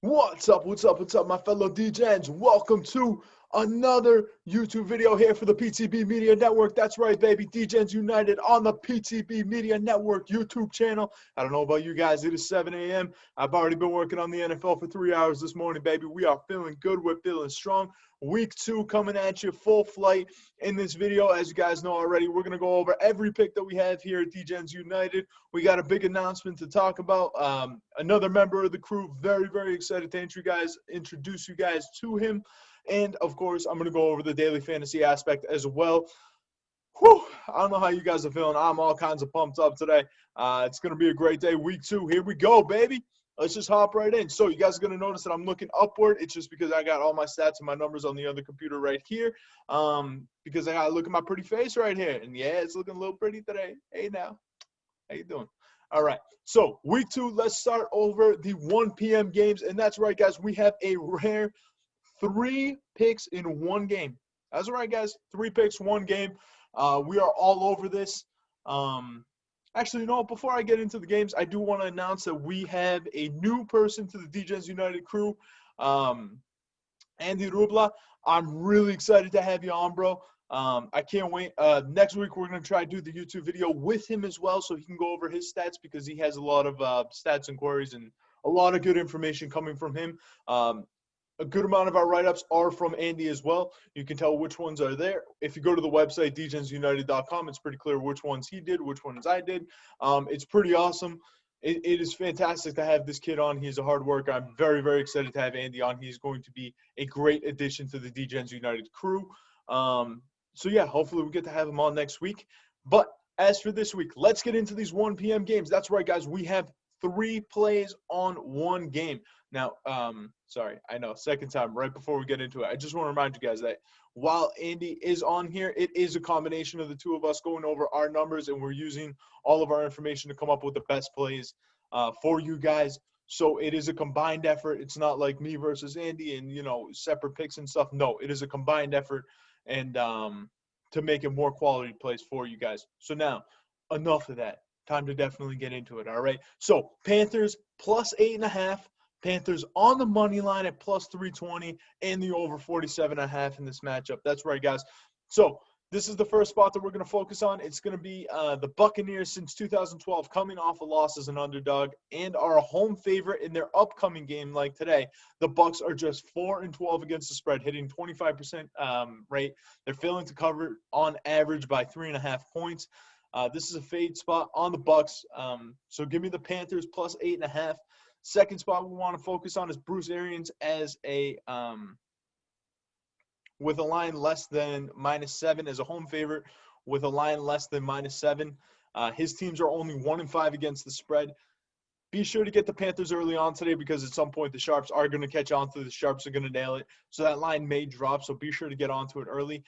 What's up, my fellow Degens? Welcome to another YouTube video here for the PTB Media Network. That's right, baby. Degens United on the PTB Media Network YouTube channel. I don't know about you guys. It is 7 a.m. I've already been working on the NFL for 3 hours this morning, baby. We are feeling good. We're feeling strong. Week 2 coming at you full flight in this video. As you guys know already, we're going to go over every pick that we have here at Degens United. We got a big announcement to talk about. Another member of the crew, very, very excited to introduce you guys to him. And, of course, I'm going to go over the daily fantasy aspect as well. Whew, I don't know how you guys are feeling. I'm all kinds of pumped up today. It's going to be a great day. Week 2, here we go, baby. Let's just hop right in. So you guys are going to notice that I'm looking upward. It's just because I got all my stats and my numbers on the other computer right here. Because I got to look at my pretty face right here. And, yeah, it's looking a little pretty today. Hey, now. How you doing? All right. So week 2, let's start over the 1 p.m. games. And that's right, guys. We have a rare 3 picks in one game. That's right, guys. 3 picks, 1 game. We are all over this. Actually, you know what? Before I get into the games, I do want to announce that we have a new person to the Degens United crew, Andy Rubla. I'm really excited to have you on, bro. I can't wait. Next week, we're going to try to do the YouTube video with him as well so he can go over his stats because he has a lot of stats and queries and a lot of good information coming from him. A good amount of our write-ups are from Andy as well. You can tell which ones are there. If you go to the website, degensunited.com, it's pretty clear which ones he did, which ones I did. It's pretty awesome. It is fantastic to have this kid on. He's a hard worker. I'm very, very excited to have Andy on. He's going to be a great addition to the Degens United crew. So, yeah, hopefully we get to have him on next week. But as for this week, let's get into these 1 p.m. games. That's right, guys. We have 3 plays on 1 game. Now, sorry, I know, second time, right before we get into it, I just want to remind you guys that while Andy is on here, it is a combination of the two of us going over our numbers, and we're using all of our information to come up with the best plays for you guys. So it is a combined effort. It's not like me versus Andy and, you know, separate picks and stuff. No, it is a combined effort and to make it more quality plays for you guys. So now, enough of that. Time to definitely get into it, all right? So Panthers plus 8.5. Panthers on the money line at plus 320 and the over 47.5 in this matchup. That's right, guys. So this is the first spot that we're going to focus on. It's going to be the Buccaneers since 2012 coming off a loss as an underdog and are a home favorite in their upcoming game like today. The Bucs are just 4-12 against the spread, hitting 25% rate. They're failing to cover on average by 3.5 points. This is a fade spot on the Bucs. So give me the Panthers plus 8.5. Second spot we want to focus on is Bruce Arians as a with a line less than -7 as a home favorite with a line less than -7. His teams are only 1-5 against the spread. Be sure to get the Panthers early on today because at some point the Sharps are going to catch on to the Sharps are going to nail it. So that line may drop, so be sure to get onto it early.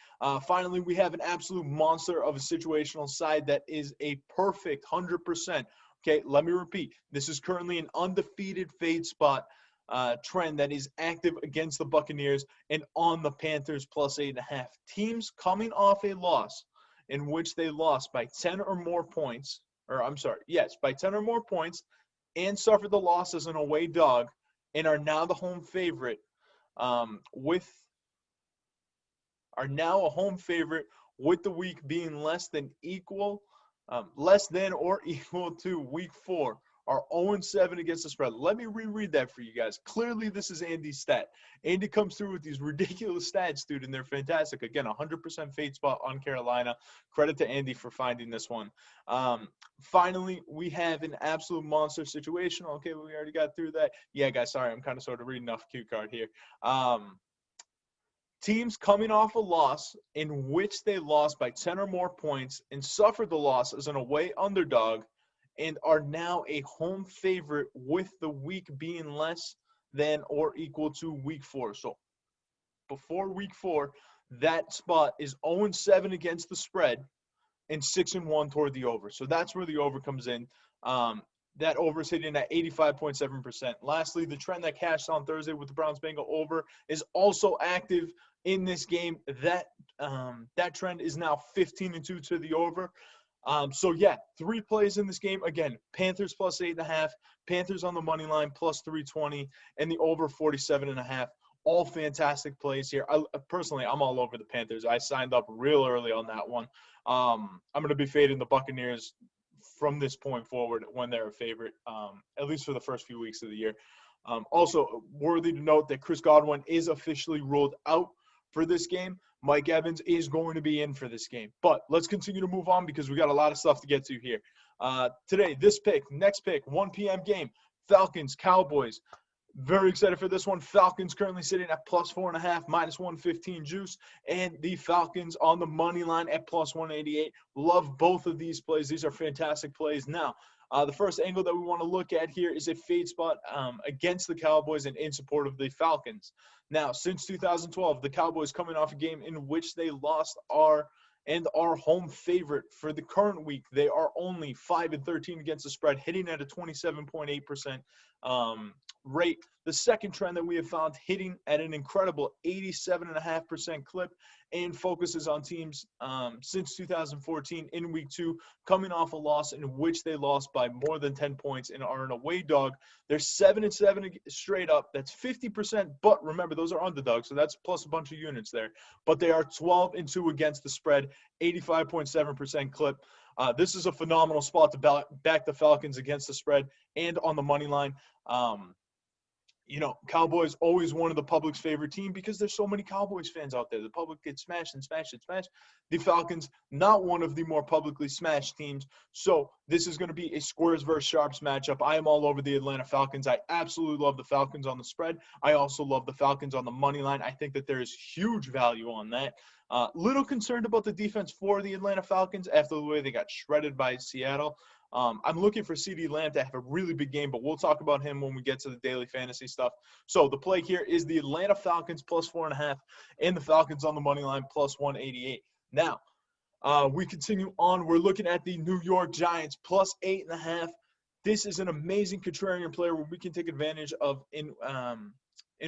Finally, we have an absolute monster of a situational side that is a perfect 100%. Okay, let me repeat. This is currently an undefeated fade spot trend that is active against the Buccaneers and on the Panthers plus 8.5. Teams coming off a loss in which they lost by 10 or more points, by 10 or more points and suffered the loss as an away dog and are now the home favorite with the week being less than or equal to week 4 are 0-7 against the spread. Let me reread that for you guys. Clearly, this is Andy's stat. Andy comes through with these ridiculous stats, dude, and they're fantastic. Again, 100% fade spot on Carolina. Credit to Andy for finding this one. Finally, we have an absolute monster situation. Okay, we already got through that. Yeah, guys, sorry, I'm kind of sort of reading off cue card here. Teams coming off a loss in which they lost by 10 or more points and suffered the loss as an away underdog and are now a home favorite with the week being less than or equal to week 4. So before week 4, that spot is 0-7 against the spread and 6-1 toward the over. So that's where the over comes in. That over is hitting at 85.7%. Lastly, the trend that cashed on Thursday with the Browns-Bengal over is also active in this game. That trend is now 15-2 to the over. So yeah, 3 plays in this game. Again, Panthers plus 8.5, Panthers on the money line plus 320, and the over 47.5. All fantastic plays here. Personally, I'm all over the Panthers. I signed up real early on that one. I'm going to be fading the Buccaneers from this point forward when they're a favorite, at least for the first few weeks of the year. Also, worthy to note that Chris Godwin is officially ruled out for this game. Mike Evans is going to be in for this game. But let's continue to move on because we got a lot of stuff to get to here. Today, next pick, 1 p.m. game, Falcons, Cowboys. Very excited for this one. Falcons currently sitting at plus 4.5, minus 115 juice, and the Falcons on the money line at plus 188. Love both of these plays. These are fantastic plays. Now, the first angle that we want to look at here is a fade spot against the Cowboys and in support of the Falcons. Now, since 2012, the Cowboys coming off a game in which they lost our home favorite for the current week. They are only 5-13 against the spread, hitting at a 27.8% rate. The second trend that we have found hitting at an incredible 87.5% clip and focuses on teams since 2014 in week 2, coming off a loss in which they lost by more than 10 points and are an away dog. They're 7-7 straight up. That's 50%. But remember, those are underdogs, so that's plus a bunch of units there. But they are 12-2 against the spread, 85.7% clip. This is a phenomenal spot to back the Falcons against the spread and on the money line. Cowboys always one of the public's favorite team because there's so many Cowboys fans out there. The public gets smashed and smashed and smashed. The Falcons, not one of the more publicly smashed teams. So this is going to be a squares versus sharps matchup. I am all over the Atlanta Falcons. I absolutely love the Falcons on the spread. I also love the Falcons on the money line. I think that there is huge value on that. Little concerned about the defense for the Atlanta Falcons after the way they got shredded by Seattle. I'm looking for CeeDee Lamb to have a really big game, but we'll talk about him when we get to the daily fantasy stuff. So the play here is the Atlanta Falcons plus 4.5 and the Falcons on the money line plus 188. Now, we continue on. We're looking at the New York Giants plus 8.5. This is an amazing contrarian player where we can take advantage of in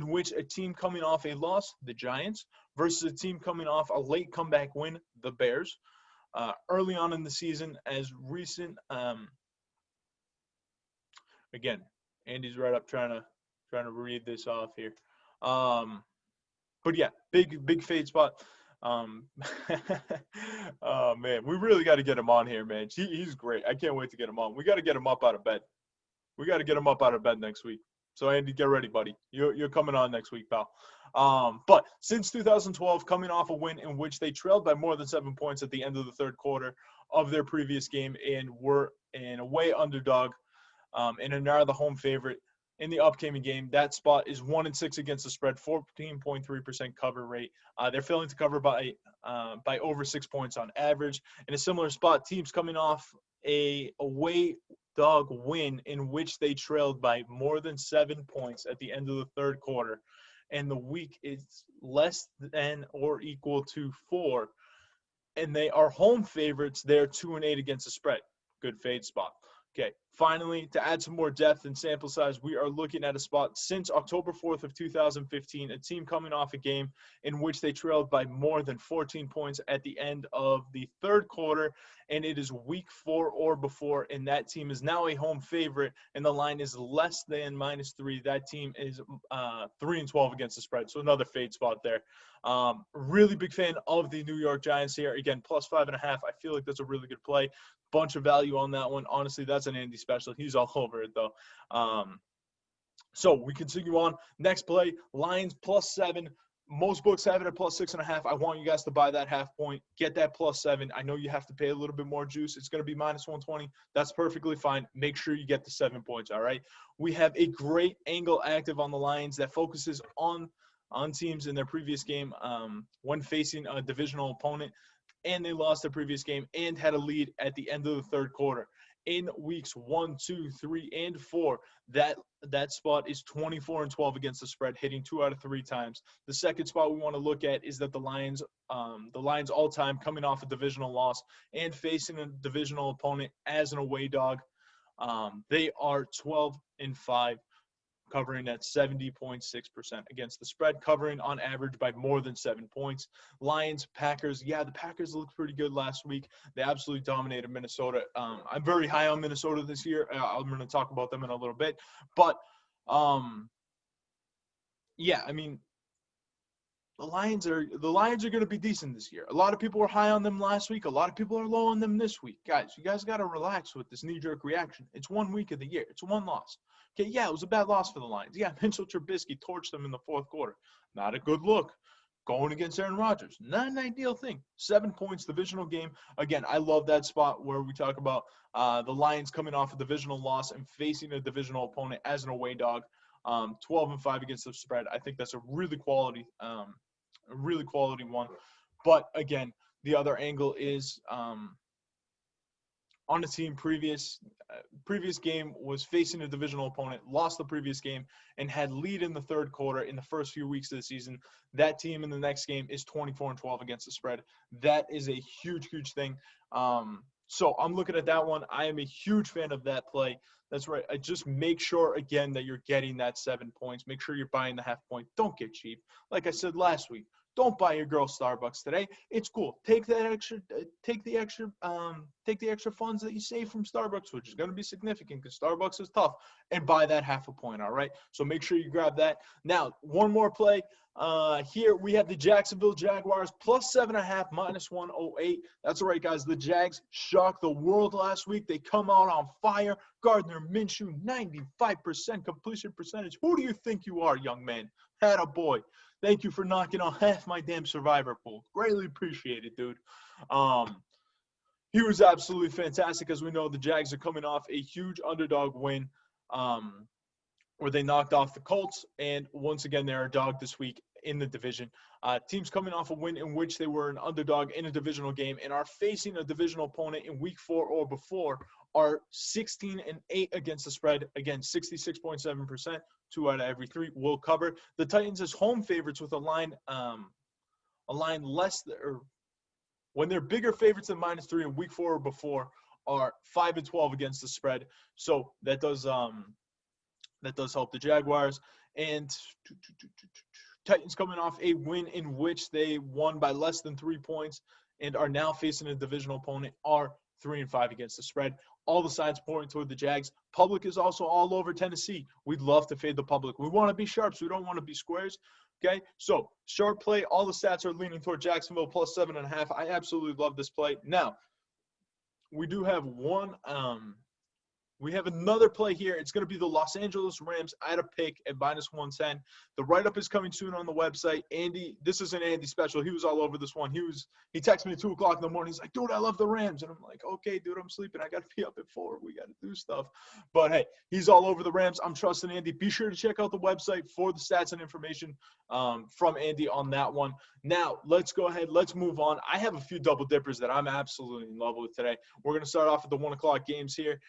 which a team coming off a loss, the Giants, versus a team coming off a late comeback win, the Bears. Early on in the season, as recent, again, Andy's right up trying to read this off here. But yeah, big fade spot. Oh man, we really got to get him on here, man. He's great. I can't wait to get him on. We got to get him up out of bed. We got to get him up out of bed next week. So Andy, get ready, buddy. You're coming on next week, pal. But since 2012, coming off a win in which they trailed by more than 7 points at the end of the third quarter of their previous game and were an away underdog and are now the home favorite in the upcoming game. That spot is 1-6 against the spread, 14.3% cover rate. They're failing to cover by over 6 points on average. In a similar spot, teams coming off a away dog win in which they trailed by more than 7 points at the end of the third quarter, and the week is less than or equal to 4, and they are home favorites. They're 2-8 against the spread. Good fade spot. Okay, finally, to add some more depth and sample size, we are looking at a spot since October 4th of 2015, a team coming off a game in which they trailed by more than 14 points at the end of the third quarter, and it is week 4 or before, and that team is now a home favorite, and the line is less than -3. That team is 3-12 against the spread, so another fade spot there. Really big fan of the New York Giants here. Again, plus 5.5. I feel like that's a really good play. Bunch of value on that one. Honestly, that's an Andy special. He's all over it, though. So we continue on. Next play, Lions plus 7. Most books have it at plus 6.5. I want you guys to buy that half point. Get that plus 7. I know you have to pay a little bit more juice. It's going to be -120. That's perfectly fine. Make sure you get the 7 points, all right? We have a great angle active on the Lions that focuses on teams in their previous game when facing a divisional opponent, and they lost their previous game and had a lead at the end of the third quarter. In weeks 1, 2, 3, and 4, that spot is 24-12 against the spread, hitting 2 out of 3 times. The second spot we want to look at is that the Lions all-time coming off a divisional loss and facing a divisional opponent as an away dog. They are 12-5 covering at 70.6% against the spread, covering on average by more than 7 points. Lions, Packers. Yeah, the Packers looked pretty good last week. They absolutely dominated Minnesota. I'm very high on Minnesota this year. I'm going to talk about them in a little bit. But, yeah, I mean, the Lions are going to be decent this year. A lot of people were high on them last week. A lot of people are low on them this week. Guys, you guys got to relax with this knee-jerk reaction. It's 1 week of the year. It's one loss. Okay, yeah, it was a bad loss for the Lions. Yeah, Mitchell Trubisky torched them in the fourth quarter. Not a good look. Going against Aaron Rodgers. Not an ideal thing. 7 points, divisional game. Again, I love that spot where we talk about the Lions coming off a divisional loss and facing a divisional opponent as an away dog. 12-5 against the spread. I think that's a really quality one. But again, the other angle is on a team previous game was facing a divisional opponent, lost the previous game, and had lead in the third quarter in the first few weeks of the season. That team in the next game is 24-12 against the spread. That is a huge, huge thing. So I'm looking at that one. I am a huge fan of that play. That's right. I just make sure, again, that you're getting that 7 points. Make sure you're buying the half point. Don't get cheap. Like I said last week, don't buy your girl Starbucks today. It's cool. Take the extra funds that you save from Starbucks, which is going to be significant because Starbucks is tough, and buy that half a point. All right. So make sure you grab that. Now, one more play. Here we have the Jacksonville Jaguars plus 7.5 minus 108. That's right, guys. The Jags shocked the world last week. They come out on fire. Gardner Minshew, 95% completion percentage. Who do you think you are, young man? Atta boy. Thank you for knocking on half my damn survivor pool. Greatly appreciated, dude. He was absolutely fantastic. As we know, the Jags are coming off a huge underdog win where they knocked off the Colts. And once again, they're a dog this week in the division. Teams coming off a win in which they were an underdog in a divisional game and are facing a divisional opponent in week 4 or before are 16-8 against the spread. Again, 66.7%. 2 out of every 3 will cover. The Titans as home favorites with a line less or when they're bigger favorites than -3 in week 4 or before are 5-12 against the spread. So that does help the Jaguars. And Titans coming off a win in which they won by less than 3 points and are now facing a divisional opponent are 3-5 against the spread. All the signs pointing toward the Jags. Public is also all over Tennessee. We'd love to fade the public. We want to be sharps. We don't want to be squares. Okay, so sharp play. All the stats are leaning toward Jacksonville plus 7.5. I absolutely love this play. Now, we do have we have another play here. It's going to be the Los Angeles Rams at a pick at -110. The write-up is coming soon on the website. Andy, this is an Andy special. He was all over this one. He texted me at 2 o'clock in the morning. He's like, dude, I love the Rams. And I'm like, okay, dude, I'm sleeping. I got to be up at 4. We got to do stuff. But, hey, he's all over the Rams. I'm trusting Andy. Be sure to check out the website for the stats and information from Andy on that one. Now, let's go ahead. Let's move on. I have a few double dippers that I'm absolutely in love with today. We're going to start off with the 1 o'clock games here.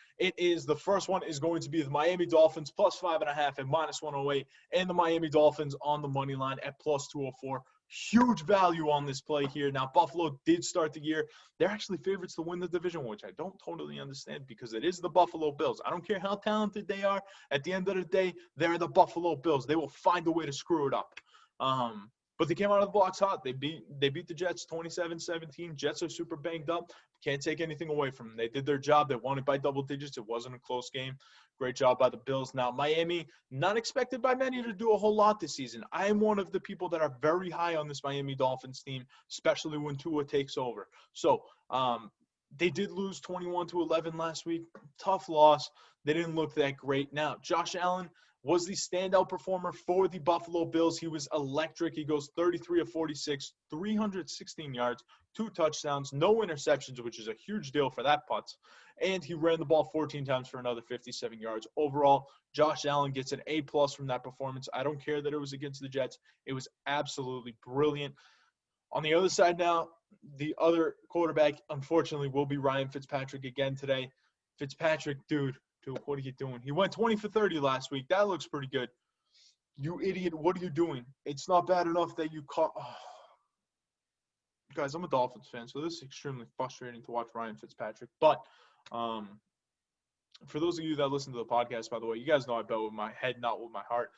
The first one is going to be the Miami Dolphins plus 5.5 at -108 and the Miami Dolphins on the money line at plus 204. Huge value on this play here. Now, Buffalo did start the year. They're actually favorites to win the division, which I don't totally understand because it is the Buffalo Bills. I don't care how talented they are. At the end of the day, they're the Buffalo Bills. They will find a way to screw it up. But they came out of the blocks hot. They beat the Jets 27-17. Jets are super banged up. Can't take anything away from them. They did their job. They won it by double digits. It wasn't a close game. Great job by the Bills. Now, Miami, not expected by many to do a whole lot this season. I am one of the people that are very high on this Miami Dolphins team, especially when Tua takes over. So, they did lose 21-11 last week. Tough loss. They didn't look that great. Now, Josh Allen was the standout performer for the Buffalo Bills. He was electric. He goes 33 of 46, 316 yards, 2 touchdowns, no interceptions, which is a huge deal for that putz. And he ran the ball 14 times for another 57 yards. Overall, Josh Allen gets an A+ from that performance. I don't care that it was against the Jets. It was absolutely brilliant. On the other side now, the other quarterback, unfortunately, will be Ryan Fitzpatrick again today. Fitzpatrick, dude, what are you doing? He went 20 for 30 last week. That looks pretty good. You idiot, what are you doing? It's not bad enough that you caught Guys, I'm a Dolphins fan, so this is extremely frustrating to watch Ryan Fitzpatrick. But For those of you that listen to the podcast, by the way, you guys know I bet with my head, not with my heart.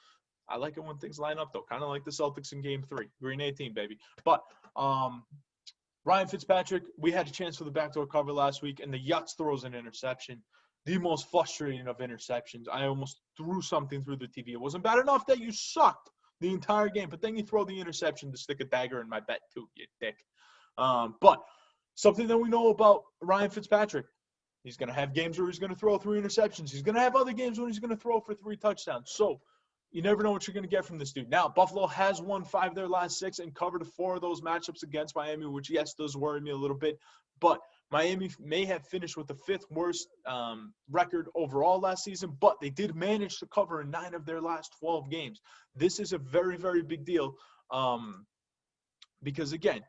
I like it when things line up, though. Kind of like the Celtics in Game 3. Green 18, baby. But Ryan Fitzpatrick, we had a chance for the backdoor cover last week, and the Yachts throws an interception. The most frustrating of interceptions. I almost threw something through the TV. It wasn't bad enough that you sucked the entire game, but then you throw the interception to stick a dagger in my bet, too, you dick. But something that we know about Ryan Fitzpatrick, he's going to have games where he's going to throw 3 interceptions. He's going to have other games when he's going to throw for 3 touchdowns. So you never know what you're going to get from this dude. Now, Buffalo has won 5 of their last 6 and covered 4 of those matchups against Miami, which, yes, does worry me a little bit. But Miami may have finished with the 5th worst record overall last season, but they did manage to cover in 9 of their last 12 games. This is a very, very big deal because, again,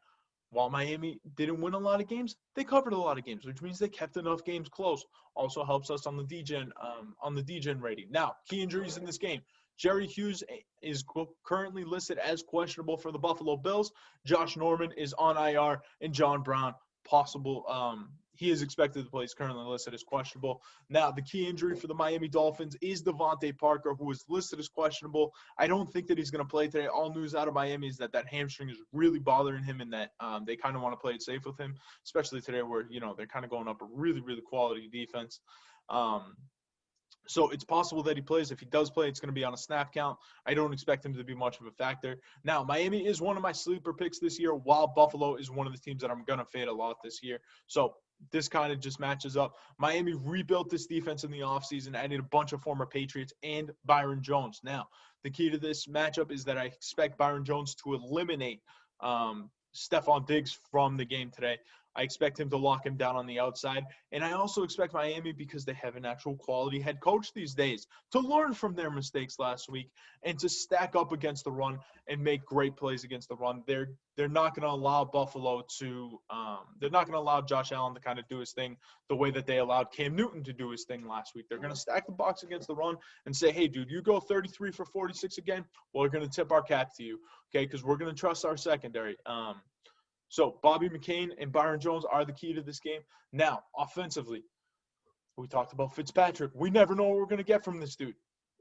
while Miami didn't win a lot of games, they covered a lot of games, which means they kept enough games close. Also helps us on the degen rating. Now, key injuries in this game. Jerry Hughes is currently listed as questionable for the Buffalo Bills. Josh Norman is on IR, and John Brown possible. He is expected to play. He's currently listed as questionable. Now, the key injury for the Miami Dolphins is Devontae Parker, who is listed as questionable. I don't think that he's going to play today. All news out of Miami is that hamstring is really bothering him and that they kind of want to play it safe with him, especially today where, they're kind of going up a really, really quality defense. So it's possible that he plays. If he does play, it's going to be on a snap count. I don't expect him to be much of a factor. Now, Miami is one of my sleeper picks this year, while Buffalo is one of the teams that I'm going to fade a lot this year. So this kind of just matches up. Miami rebuilt this defense in the offseason, added a bunch of former Patriots and Byron Jones. Now, the key to this matchup is that I expect Byron Jones to eliminate Stephon Diggs from the game today. I expect him to lock him down on the outside. And I also expect Miami, because they have an actual quality head coach these days, to learn from their mistakes last week and to stack up against the run and make great plays against the run. They're not going to allow Buffalo to they're not going to allow Josh Allen to kind of do his thing the way that they allowed Cam Newton to do his thing last week. They're going to stack the box against the run and say, hey, dude, you go 33 for 46 again, well, we're going to tip our cap to you, okay, because we're going to trust our secondary. So Bobby McCain and Byron Jones are the key to this game. Now, offensively, we talked about Fitzpatrick. We never know what we're going to get from this dude.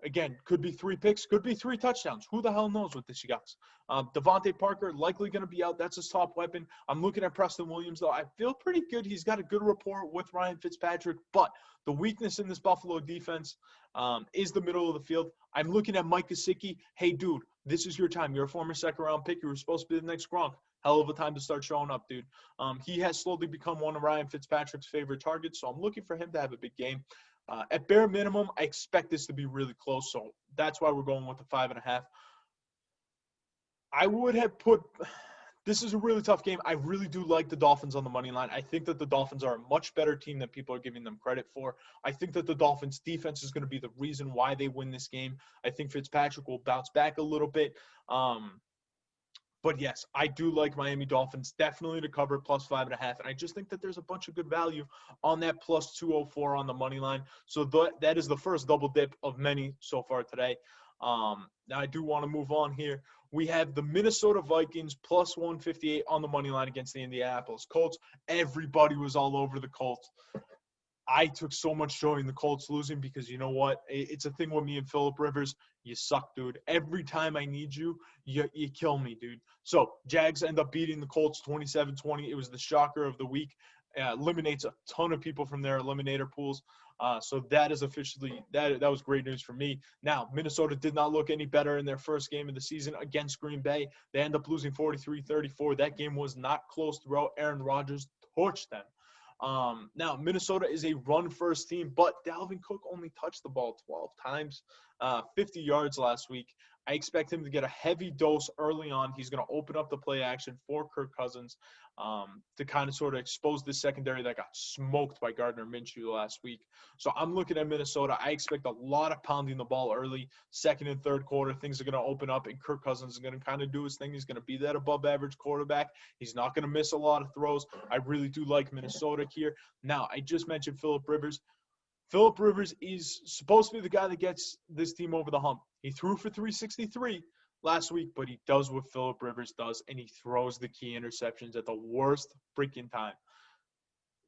Again, could be 3 picks, could be 3 touchdowns. Who the hell knows with this guys? Devontae Parker likely going to be out. That's his top weapon. I'm looking at Preston Williams, though. I feel pretty good. He's got a good rapport with Ryan Fitzpatrick, but the weakness in this Buffalo defense is the middle of the field. I'm looking at Mike Gesicki. Hey, dude, this is your time. You're a former second-round pick. You were supposed to be the next Gronk. Hell of a time to start showing up, dude. He has slowly become one of Ryan Fitzpatrick's favorite targets, so I'm looking for him to have a big game. At bare minimum, I expect this to be really close, so that's why we're going with the 5.5. I would have put – this is a really tough game. I really do like the Dolphins on the money line. I think that the Dolphins are a much better team than people are giving them credit for. I think that the Dolphins' defense is going to be the reason why they win this game. I think Fitzpatrick will bounce back a little bit. But, yes, I do like Miami Dolphins definitely to cover plus 5.5. And I just think that there's a bunch of good value on that plus 204 on the money line. So that is the first double dip of many so far today. Now, I do want to move on here. We have the Minnesota Vikings plus 158 on the money line against the Indianapolis Colts. Everybody was all over the Colts. I took so much joy in the Colts losing because you know what? It's a thing with me and Phillip Rivers. You suck, dude. Every time I need you, you kill me, dude. So Jags end up beating the Colts 27-20. It was the shocker of the week. Eliminates a ton of people from their eliminator pools. So that is officially that was great news for me. Now, Minnesota did not look any better in their first game of the season against Green Bay. They end up losing 43-34. That game was not close throughout. Aaron Rodgers torched them. Now, Minnesota is a run-first team, but Dalvin Cook only touched the ball 12 times, 50 yards last week. I expect him to get a heavy dose early on. He's going to open up the play action for Kirk Cousins to kind of sort of expose the secondary that got smoked by Gardner Minshew last week. So I'm looking at Minnesota. I expect a lot of pounding the ball early, second and third quarter. Things are going to open up, and Kirk Cousins is going to kind of do his thing. He's going to be that above-average quarterback. He's not going to miss a lot of throws. I really do like Minnesota here. Now, I just mentioned Phillip Rivers. Phillip Rivers is supposed to be the guy that gets this team over the hump. He threw for 363 last week, but he does what Phillip Rivers does, and he throws the key interceptions at the worst freaking time.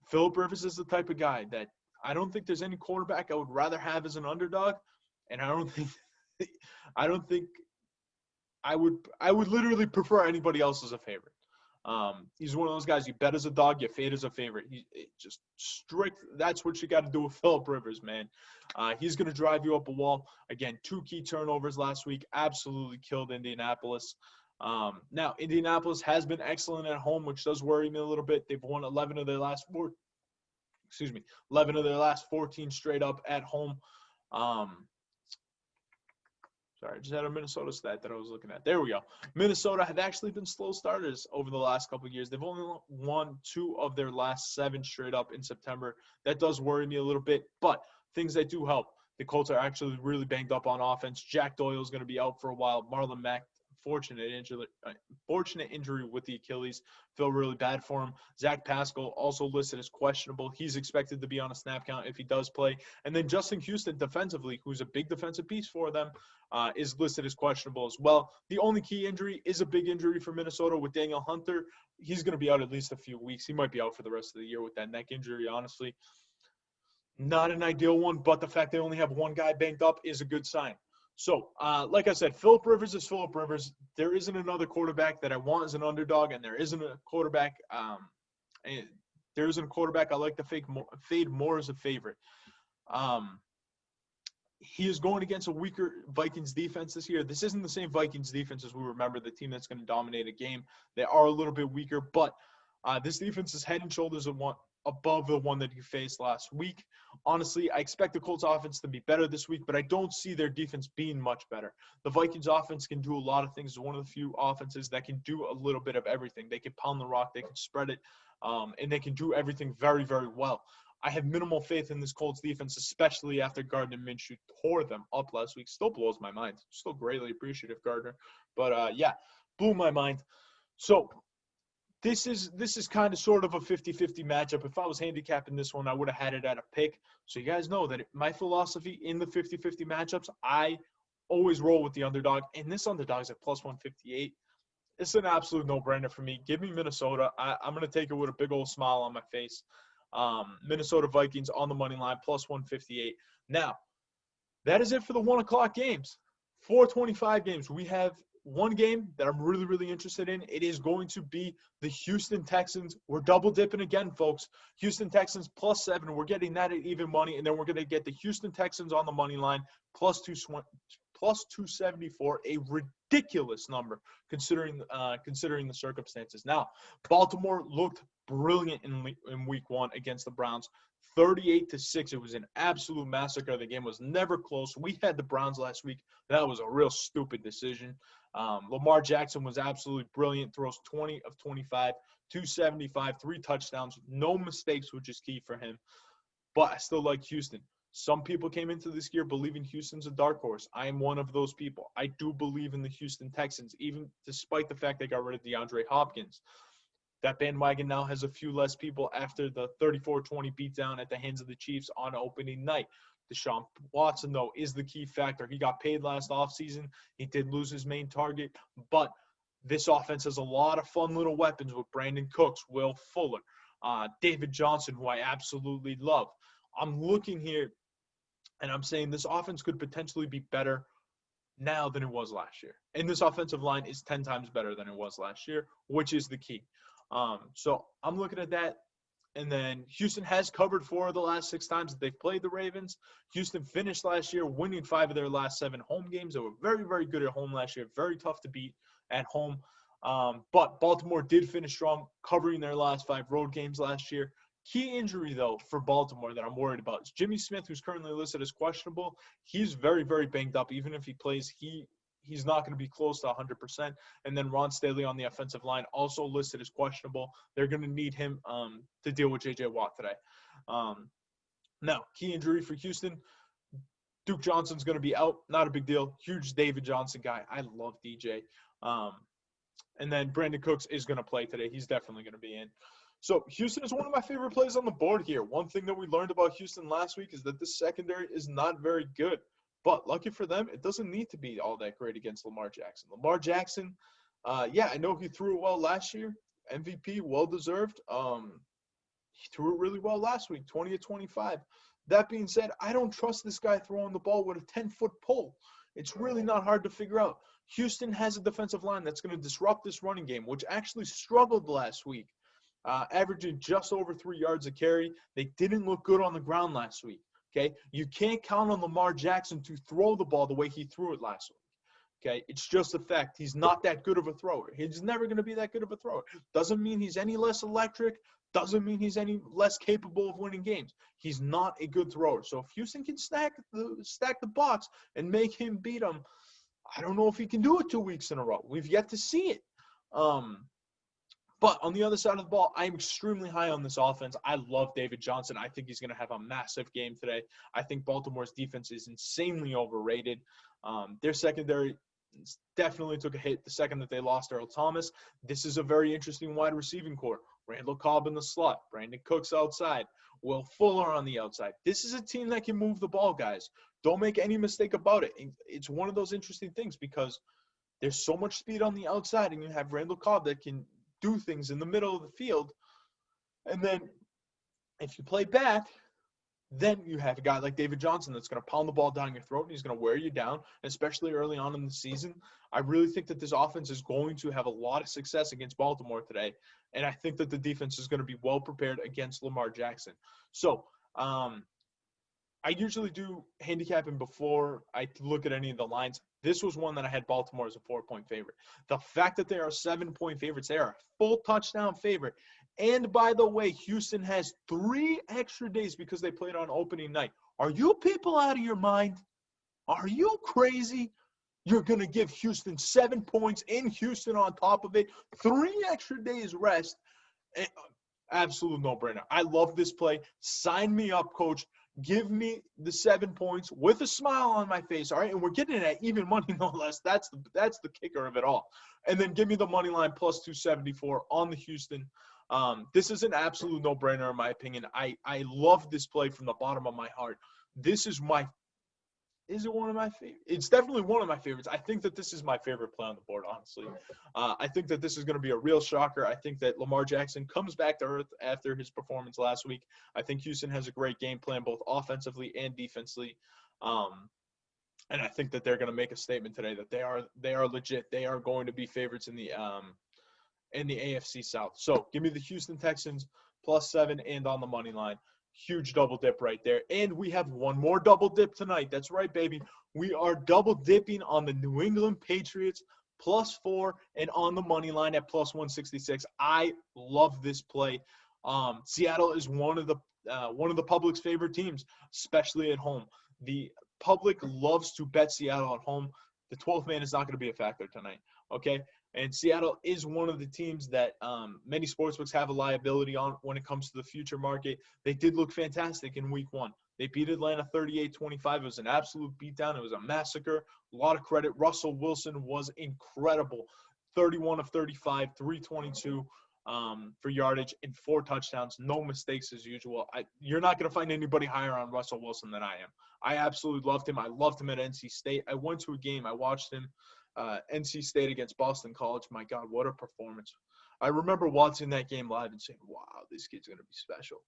Phillip Rivers is the type of guy that I don't think there's any quarterback I would rather have as an underdog, and I don't think I would literally prefer anybody else as a favorite. He's one of those guys you bet as a dog, you fade as a favorite. Just strict. That's what you got to do with Phillip Rivers, man. He's going to drive you up a wall. Again, 2 key turnovers last week, absolutely killed Indianapolis. Now, Indianapolis has been excellent at home, which does worry me a little bit. They've won 11 of their last 14 straight up at home. Sorry, I just had a Minnesota stat that I was looking at. There we go. Minnesota have actually been slow starters over the last couple of years. They've only won 2 of their last 7 straight up in September. That does worry me a little bit, but things that do help. The Colts are actually really banged up on offense. Jack Doyle is going to be out for a while. Marlon Mack, fortunate injury with the Achilles. Feel really bad for him. Zach Pascal also listed as questionable. He's expected to be on a snap count if he does play. And then Justin Houston defensively, who's a big defensive piece for them, is listed as questionable as well. The only key injury is a big injury for Minnesota with Daniel Hunter. He's going to be out at least a few weeks. He might be out for the rest of the year with that neck injury, honestly. Not an ideal one, but the fact they only have one guy banged up is a good sign. So, like I said, Phillip Rivers is Phillip Rivers. There isn't another quarterback that I want as an underdog, and there isn't a quarterback. I like to fade more as a favorite. He is going against a weaker Vikings defense this year. This isn't the same Vikings defense as we remember, the team that's going to dominate a game. They are a little bit weaker, but this defense is head and shoulders above the one that he faced last week. Honestly, I expect the Colts offense to be better this week, but I don't see their defense being much better. The Vikings offense can do a lot of things. It's one of the few offenses that can do a little bit of everything. They can pound the rock, they can spread it, and they can do everything very, very well. I have minimal faith in this Colts defense, especially after Gardner Minshew tore them up last week. Still blows my mind. Still greatly appreciative, Gardner. But, blew my mind. So, This is kind of sort of a 50-50 matchup. If I was handicapping this one, I would have had it at a pick. So you guys know that my philosophy in the 50-50 matchups, I always roll with the underdog. And this underdog is at plus 158. It's an absolute no-brainer for me. Give me Minnesota. I'm going to take it with a big old smile on my face. Minnesota Vikings on the money line, plus 158. Now, that is it for the 1 o'clock games. 4:25 games. We have one game that I'm really, really interested in. It is going to be the Houston Texans. We're double dipping again, folks. Houston Texans plus 7. We're getting that at even money, and then we're going to get the Houston Texans on the money line plus 274, a ridiculous number considering the circumstances. Now, Baltimore looked brilliant in week 1 against the Browns. 38-6. It was an absolute massacre. The game was never close. We had the Browns last week. That was a real stupid decision. Lamar Jackson was absolutely brilliant. Throws 20 of 25, 275, 3 touchdowns. No mistakes, which is key for him. But I still like Houston. Some people came into this year believing Houston's a dark horse. I am one of those people. I do believe in the Houston Texans, even despite the fact they got rid of DeAndre Hopkins. That bandwagon now has a few less people after the 34-20 beatdown at the hands of the Chiefs on opening night. Deshaun Watson, though, is the key factor. He got paid last offseason. He did lose his main target. But this offense has a lot of fun little weapons with Brandon Cooks, Will Fuller, David Johnson, who I absolutely love. I'm looking here, and I'm saying this offense could potentially be better now than it was last year. And this offensive line is 10 times better than it was last year, which is the key. So I'm looking at that. And then Houston has covered 4 of the last 6 times that they've played the Ravens. Houston finished last year winning 5 of their last 7 home games. They were very, very good at home last year. Very tough to beat at home. But Baltimore did finish strong, covering their last 5 road games last year. Key injury, though, for Baltimore that I'm worried about is Jimmy Smith, who's currently listed as questionable. He's very, very banged up. Even if he plays, he's not going to be close to 100%. And then Ron Staley on the offensive line also listed as questionable. They're going to need him to deal with J.J. Watt today. Now, key injury for Houston. Duke Johnson's going to be out. Not a big deal. Huge David Johnson guy. I love DJ. And then Brandon Cooks is going to play today. He's definitely going to be in. So Houston is one of my favorite plays on the board here. One thing that we learned about Houston last week is that the secondary is not very good. But lucky for them, it doesn't need to be all that great against Lamar Jackson. Lamar Jackson, I know he threw it well last year. MVP, well-deserved. He threw it really well last week, 20 of 25. That being said, I don't trust this guy throwing the ball with a 10-foot pole. It's really not hard to figure out. Houston has a defensive line that's going to disrupt this running game, which actually struggled last week, averaging just over 3 yards a carry. They didn't look good on the ground last week. Okay, you can't count on Lamar Jackson to throw the ball the way he threw it last week. Okay, it's just a fact. He's not that good of a thrower. He's never going to be that good of a thrower. Doesn't mean he's any less electric. Doesn't mean he's any less capable of winning games. He's not a good thrower. So if Houston can stack the box and make him beat him, I don't know if he can do it 2 weeks in a row. We've yet to see it. But on the other side of the ball, I'm extremely high on this offense. I love David Johnson. I think he's going to have a massive game today. I think Baltimore's defense is insanely overrated. Their secondary definitely took a hit the second that they lost Earl Thomas. This is a very interesting wide receiving core. Randall Cobb in the slot, Brandon Cooks outside, Will Fuller on the outside. This is a team that can move the ball, guys. Don't make any mistake about it. It's one of those interesting things because there's so much speed on the outside, and you have Randall Cobb that can do things in the middle of the field. And then if you play back, then you have a guy like David Johnson that's going to pound the ball down your throat, and he's going to wear you down, especially early on in the season. I really think that this offense is going to have a lot of success against Baltimore today, and I think that the defense is going to be well prepared against Lamar Jackson. So I usually do handicapping before I look at any of the lines. This was one that I had Baltimore as a 4-point favorite. The fact that they are 7-point favorites, they are a full touchdown favorite. And by the way, Houston has 3 extra days because they played on opening night. Are you people out of your mind? Are you crazy? You're going to give Houston 7 points in Houston on top of it. 3 extra days rest. Absolute no-brainer. I love this play. Sign me up, coach. Give me the 7 points with a smile on my face, all right? And we're getting it at even money, no less. That's the kicker of it all. And then give me the money line plus 274 on the Houston. This is an absolute no-brainer in my opinion. I love this play from the bottom of my heart. This is is it one of my favorites? It's definitely one of my favorites. I think that this is my favorite play on the board, honestly. I think that this is going to be a real shocker. I think that Lamar Jackson comes back to earth after his performance last week. I think Houston has a great game plan, both offensively and defensively. And I think that they're going to make a statement today that they are legit. They are going to be favorites in the AFC South. So give me the Houston Texans plus 7 and on the money line. Huge double dip right there. And we have one more double dip tonight. That's right, baby. We are double dipping on the New England Patriots plus 4 and on the money line at plus 166. I love this play. Seattle is one of the public's favorite teams, especially at home. The public loves to bet Seattle at home. The 12th man is not going to be a factor tonight, okay? And Seattle is one of the teams that many sportsbooks have a liability on when it comes to the future market. They did look fantastic in week 1. They beat Atlanta 38-25. It was an absolute beatdown. It was a massacre. A lot of credit. Russell Wilson was incredible. 31 of 35, 322 for yardage and 4 touchdowns. No mistakes as usual. You're not going to find anybody higher on Russell Wilson than I am. I absolutely loved him. I loved him at NC State. I went to a game. I watched him. NC State against Boston College. My God, what a performance. I remember watching that game live and saying, wow, this kid's going to be special.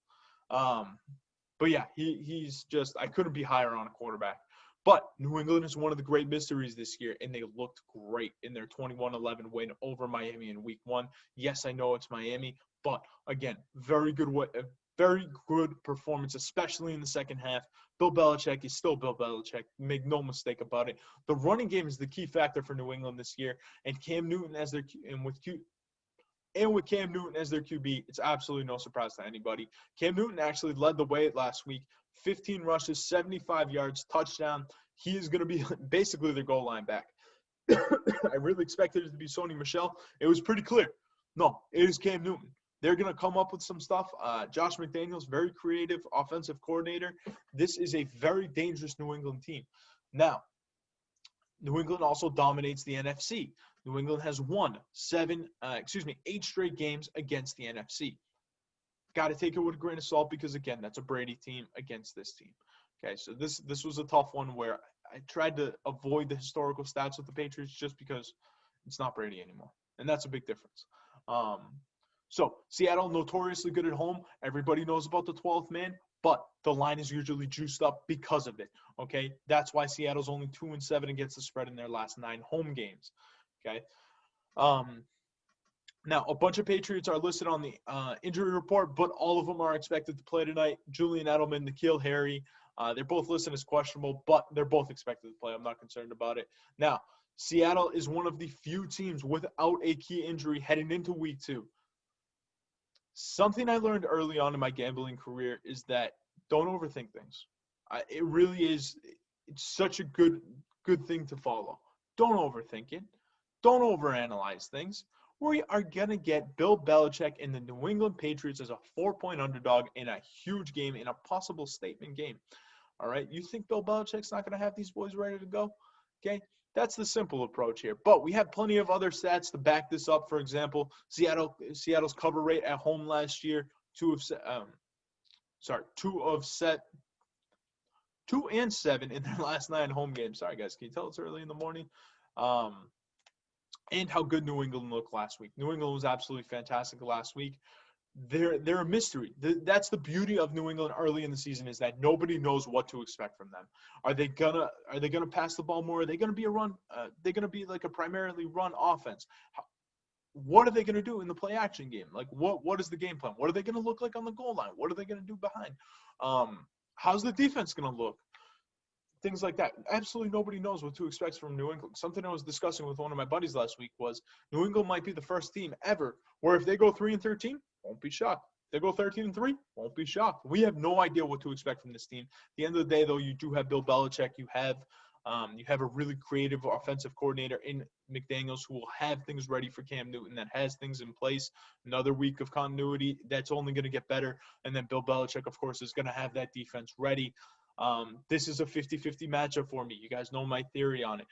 But yeah, he's just – I couldn't be higher on a quarterback. But New England is one of the great mysteries this year, and they looked great in their 21-11 win over Miami in week 1. Yes, I know it's Miami, but again, very good performance, especially in the second half. Bill Belichick is still Bill Belichick. Make no mistake about it. The running game is the key factor for New England this year, and Cam Newton as their with Cam Newton as their QB, it's absolutely no surprise to anybody. Cam Newton actually led the way last week. 15 rushes, 75 yards, touchdown. He is going to be basically their goal line back. I really expected it to be Sony Michel. It was pretty clear. No, it is Cam Newton. They're going to come up with some stuff. Josh McDaniels, very creative offensive coordinator. This is a very dangerous New England team. Now, New England also dominates the NFC. New England has won 8 straight games against the NFC. Got to take it with a grain of salt because, again, that's a Brady team against this team. Okay, so this was a tough one where I tried to avoid the historical stats with the Patriots just because it's not Brady anymore, and that's a big difference. So Seattle, notoriously good at home. Everybody knows about the 12th man. but the line is usually juiced up because of it, okay? That's why Seattle's only 2-7 against the spread in their last 9 home games, okay? Now, a bunch of Patriots are listed on the injury report, but all of them are expected to play tonight. Julian Edelman, N'Keal Harry, they're both listed as questionable, but they're both expected to play. I'm not concerned about it. Now, Seattle is one of the few teams without a key injury heading into week 2. Something I learned early on in my gambling career is that don't overthink things. It really is. It's such a good thing to follow. Don't overthink it. Don't overanalyze things. We are going to get Bill Belichick and the New England Patriots as a 4-point underdog in a huge game, in a possible statement game. All right? You think Bill Belichick's not going to have these boys ready to go? Okay? That's the simple approach here. But we have plenty of other stats to back this up. For example, Seattle's cover rate at home last year, 2 and 7 in their last 9 home games. Sorry, guys. Can you tell it's early in the morning? And how good New England looked last week. New England was absolutely fantastic last week. They're a mystery. That's the beauty of New England early in the season, is that nobody knows what to expect from them. Are they gonna pass the ball more? Are they gonna be a run? They're gonna be like a primarily run offense. What are they gonna do in the play action game? Like what is the game plan? What are they gonna look like on the goal line? What are they gonna do behind? How's the defense gonna look? Things like that. Absolutely nobody knows what to expect from New England. Something I was discussing with one of my buddies last week was New England might be the first team ever where if they go 3-13, won't be shocked. If they go 13-3, won't be shocked. We have no idea what to expect from this team. At the end of the day, though, you do have Bill Belichick. You have a really creative offensive coordinator in McDaniels who will have things ready for Cam Newton, that has things in place. Another week of continuity, that's only going to get better. And then Bill Belichick, of course, is going to have that defense ready. This is a 50-50 matchup for me. You guys know my theory on it.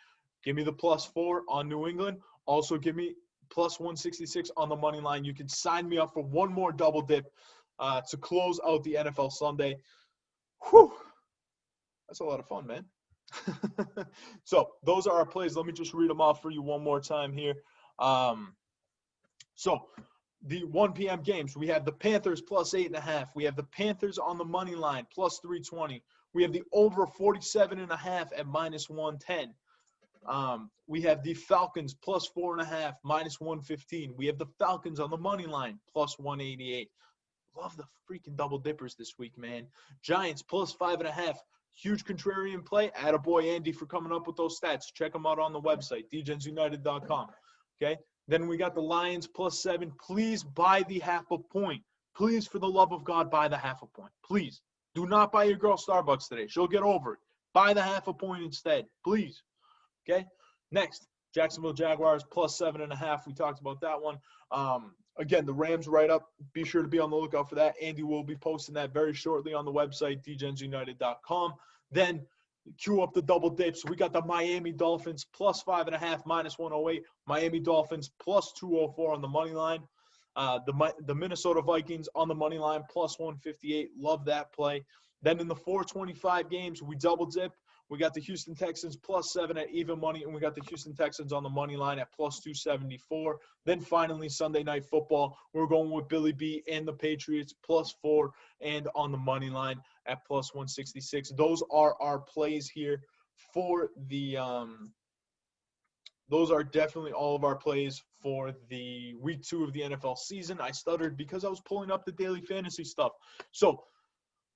Give me the +4 on New England. Also, give me +166 on the money line. You can sign me up for one more double dip to close out the NFL Sunday. Whew. That's a lot of fun, man. So those are our plays. Let me just read them off for you one more time here. So the 1 p.m. games, we have the Panthers +8.5. We have the Panthers on the money line +320. We have the over 47.5 at -110. We have the Falcons +4.5, -115. We have the Falcons on the money line +188. Love the freaking double dippers this week, man. Giants +5.5. Huge contrarian play. Attaboy Andy for coming up with those stats. Check them out on the website, degensunited.com. Okay. Then we got the Lions +7. Please buy the ½ point. Please, for the love of God, buy the ½ point. Please. Do not buy your girl Starbucks today. She'll get over it. Buy the ½ point instead. Please. Okay? Next, Jacksonville Jaguars +7.5. We talked about that one. Again, the Rams right up. Be sure to be on the lookout for that. Andy will be posting that very shortly on the website, degensunited.com. Then cue up the double dips. We got the Miami Dolphins +5.5, -108. Miami Dolphins +204 on the money line. The Minnesota Vikings on the money line +158. Love that play. Then in the 425 games, we double dip. We got the Houston Texans +7 at even money, and we got the Houston Texans on the money line at +274. Then finally, Sunday Night Football, we're going with Billy B and the Patriots +4 and on the money line at +166. Those are our plays here for the those are definitely all of our plays for the week 2 of the NFL season. I stuttered because I was pulling up the daily fantasy stuff. So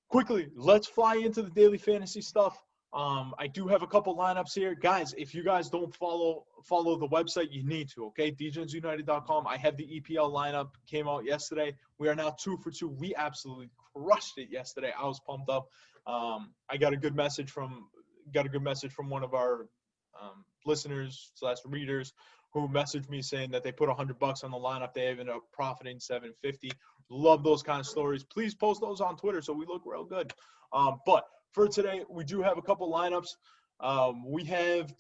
quickly, let's fly into the daily fantasy stuff. I do have a couple lineups here. Guys, if you guys don't follow the website, you need to, okay? degensunited.com. I have the EPL lineup, came out yesterday. We are now 2 for 2. We absolutely crushed it yesterday. I was pumped up. I got a good message from one of our listeners/readers who messaged me saying that they put $100 on the lineup. They ended up profiting $750. Love those kind of stories. Please post those on Twitter so we look real good. But for today, we do have a couple lineups. We have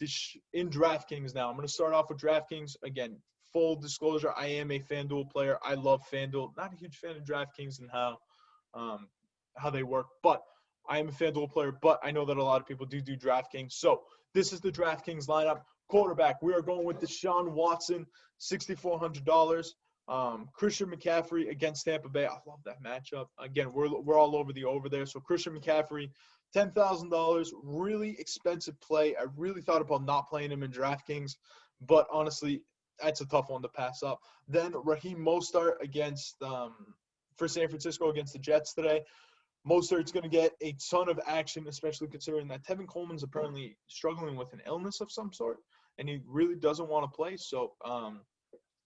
in DraftKings now. I'm going to start off with DraftKings. Again, full disclosure, I am a FanDuel player. I love FanDuel. Not a huge fan of DraftKings and how they work, but I am a FanDuel player, but I know that a lot of people do DraftKings. So this is the DraftKings lineup. Quarterback, we are going with Deshaun Watson, $6,400. Christian McCaffrey against Tampa Bay. I love that matchup. Again, we're all over the over there. So Christian McCaffrey, $10,000, really expensive play. I really thought about not playing him in DraftKings, but honestly, that's a tough one to pass up. Then Raheem Mostert against for San Francisco against the Jets today. Mostert's going to get a ton of action, especially considering that Tevin Coleman's apparently struggling with an illness of some sort, and he really doesn't want to play. So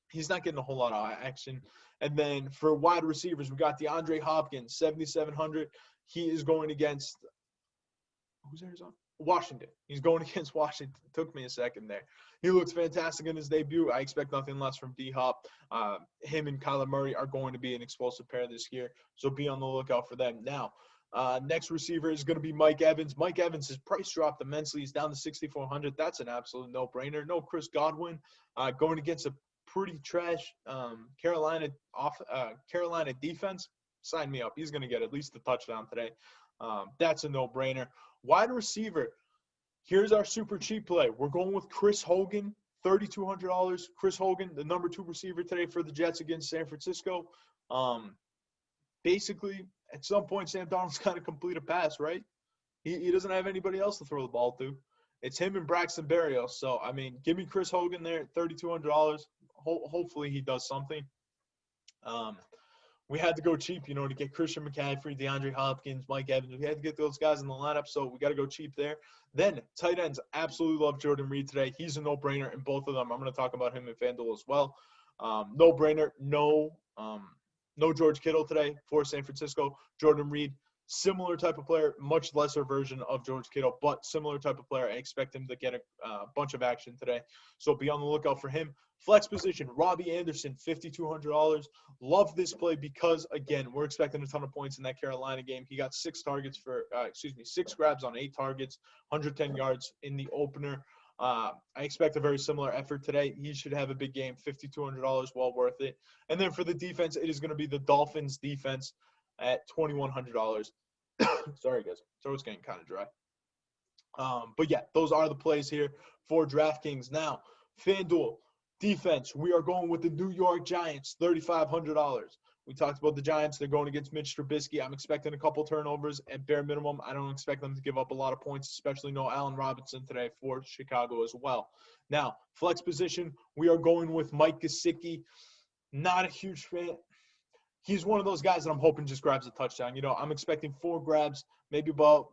he's not getting a whole lot of action. And then for wide receivers, we got DeAndre Hopkins, 7,700. He is going against who's Arizona? Washington. He's going against Washington. It took me a second there. He looks fantastic in his debut. I expect nothing less from D-Hop. Him and Kyler Murray are going to be an explosive pair this year, so be on the lookout for them. Now, next receiver is going to be Mike Evans. Mike Evans' his price dropped immensely. He's down to 6,400. That's an absolute no-brainer. No Chris Godwin going against a pretty trash Carolina defense. Sign me up. He's going to get at least a touchdown today. That's a no-brainer. Wide receiver, here's our super cheap play. We're going with Chris Hogan, $3,200. Chris Hogan, the number 2 receiver today for the Jets against San Francisco. Basically, at some point, Sam Darnold's got to complete a pass, right? He doesn't have anybody else to throw the ball to. It's him and Braxton Berrios. So, I mean, give me Chris Hogan there at $3,200. Hopefully he does something. We had to go cheap, to get Christian McCaffrey, DeAndre Hopkins, Mike Evans. We had to get those guys in the lineup, so we got to go cheap there. Then tight ends, absolutely love Jordan Reed today. He's a no-brainer in both of them. I'm going to talk about him in FanDuel as well. No-brainer, no George Kittle today for San Francisco. Jordan Reed, similar type of player, much lesser version of George Kittle, but similar type of player. I expect him to get a bunch of action today, so be on the lookout for him. Flex position, Robbie Anderson, $5,200. Love this play because, again, we're expecting a ton of points in that Carolina game. He got 6 grabs on 8 targets, 110 yards in the opener. I expect a very similar effort today. He should have a big game, $5,200, well worth it. And then for the defense, it is going to be the Dolphins defense at $2,100. Sorry, guys. Throat's getting kind of dry. But, yeah, those are the plays here for DraftKings. Now, FanDuel. Defense, we are going with the New York Giants, $3,500. We talked about the Giants. They're going against Mitch Trubisky. I'm expecting a couple turnovers at bare minimum. I don't expect them to give up a lot of points, especially no Allen Robinson today for Chicago as well. Now, flex position, we are going with Mike Gesicki. Not a huge fan. He's one of those guys that I'm hoping just grabs a touchdown. I'm expecting 4 grabs, maybe about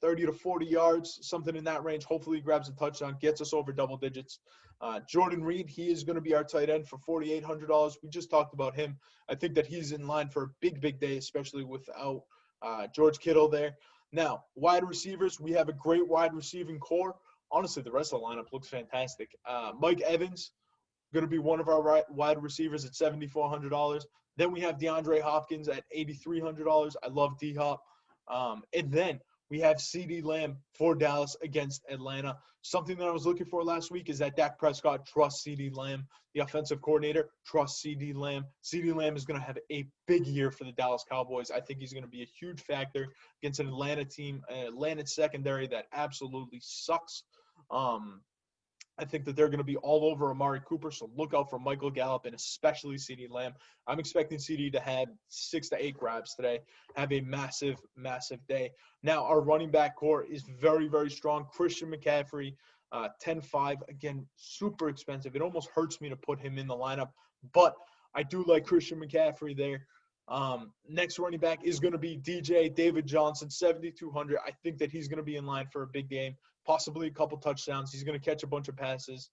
30 to 40 yards, something in that range. Hopefully he grabs a touchdown, gets us over double digits. Jordan Reed, he is going to be our tight end for $4,800. We just talked about him. I think that he's in line for a big, big day, especially without George Kittle there. Now, wide receivers, we have a great wide receiving core. Honestly, the rest of the lineup looks fantastic. Mike Evans, going to be one of our wide receivers at $7,400. Then we have DeAndre Hopkins at $8,300. I love D-Hop. And then we have CeeDee Lamb for Dallas against Atlanta. Something that I was looking for last week is that Dak Prescott trusts CeeDee Lamb. The offensive coordinator trusts CeeDee Lamb. CeeDee Lamb is going to have a big year for the Dallas Cowboys. I think he's going to be a huge factor against an Atlanta team, an Atlanta secondary that absolutely sucks. I think that they're going to be all over Amari Cooper, so look out for Michael Gallup and especially CeeDee Lamb. I'm expecting CeeDee to have 6 to 8 grabs today, have a massive, massive day. Now, our running back core is very, very strong. Christian McCaffrey, 10-5. Again, super expensive. It almost hurts me to put him in the lineup, but I do like Christian McCaffrey there. Next running back is going to be David Johnson, 7,200. I think that he's going to be in line for a big game, possibly a couple touchdowns. He's going to catch a bunch of passes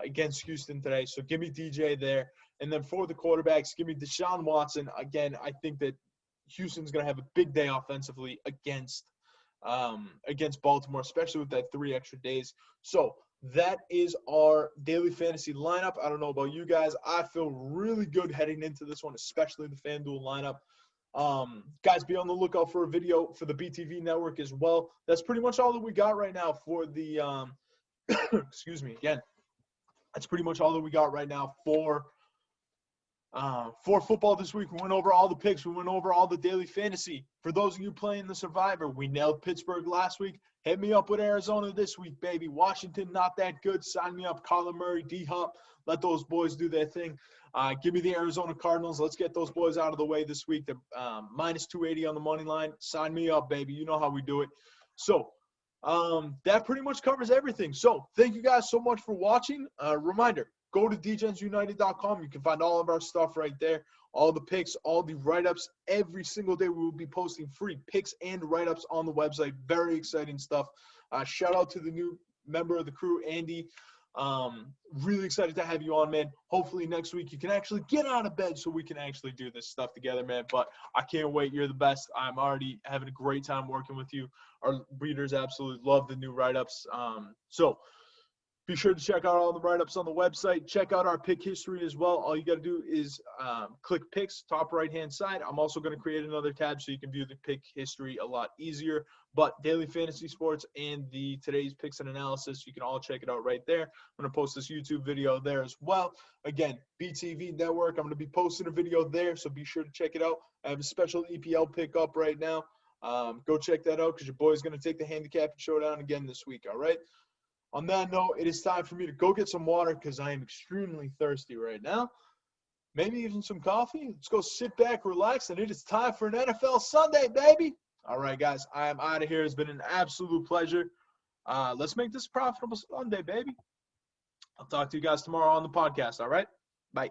against Houston today. So give me DJ there. And then for the quarterbacks, give me Deshaun Watson. Again, I think that Houston's going to have a big day offensively against Baltimore, especially with that 3 extra days. So that is our daily fantasy lineup. I don't know about you guys. I feel really good heading into this one, especially the FanDuel lineup. Guys, be on the lookout for a video for the BTV network as well. That's pretty much all that we got right now for the excuse me again. That's pretty much all that we got right now for For football this week, we went over all the picks. We went over all the daily fantasy. For those of you playing the Survivor, we nailed Pittsburgh last week. Hit me up with Arizona this week, baby. Washington, not that good. Sign me up. Kyler Murray, D-Hop. Let those boys do their thing. Give me the Arizona Cardinals. Let's get those boys out of the way this week. They're minus 280 on the money line. Sign me up, baby. You know how we do it. So that pretty much covers everything. So thank you guys so much for watching. Reminder, go to degensunited.com. You can find all of our stuff right there. All the picks, all the write-ups. Every single day we will be posting free picks and write-ups on the website. Very exciting stuff. Shout out to the new member of the crew, Andy. Really excited to have you on, man. Hopefully next week you can actually get out of bed so we can actually do this stuff together, man. But I can't wait. You're the best. I'm already having a great time working with you. Our readers absolutely love the new write-ups. So be sure to check out all the write-ups on the website. Check out our pick history as well. All you got to do is click picks, top right-hand side. I'm also going to create another tab so you can view the pick history a lot easier. But daily fantasy sports and the today's picks and analysis, you can all check it out right there. I'm going to post this YouTube video there as well. Again, BTV Network, I'm going to be posting a video there, so be sure to check it out. I have a special EPL pick up right now. Go check that out because your boy's going to take the handicap showdown again this week, all right? On that note, it is time for me to go get some water because I am extremely thirsty right now. Maybe even some coffee. Let's go sit back, relax, and it is time for an NFL Sunday, baby. All right, guys, I am out of here. It's been an absolute pleasure. Let's make this a profitable Sunday, baby. I'll talk to you guys tomorrow on the podcast, all right? Bye.